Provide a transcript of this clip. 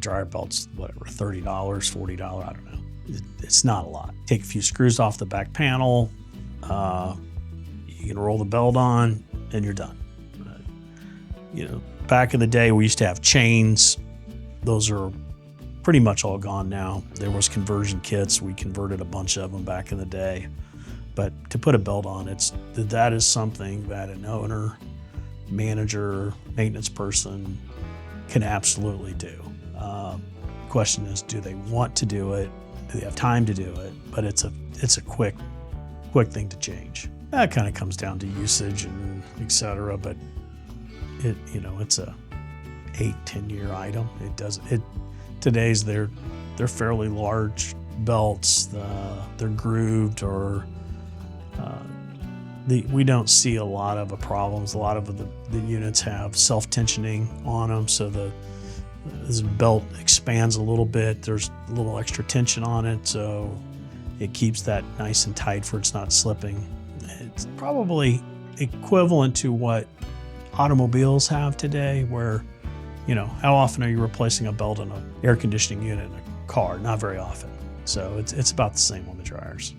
dryer belt's whatever, $30, $40, I don't know. It's not a lot. Take a few screws off the back panel, you can roll the belt on, and you're done. Back in the day, we used to have chains. Those are pretty much all gone now. There was conversion kits. We converted a bunch of them back in the day. But to put a belt on, that is something that an owner, manager, maintenance person can absolutely do. The question is, do they want to do it? Do they have time to do it? But it's a quick thing to change. That kind of comes down to usage and et cetera, but it's a 8-10 year item. Today's they're fairly large belts. They're grooved, or we don't see a lot of problems. A lot of the units have self-tensioning on them, so this belt expands a little bit. There's a little extra tension on it, so it keeps that nice and tight for it's not slipping. It's probably equivalent to what automobiles have today, where, how often are you replacing a belt in an air conditioning unit in a car? Not very often. So it's about the same on the dryers.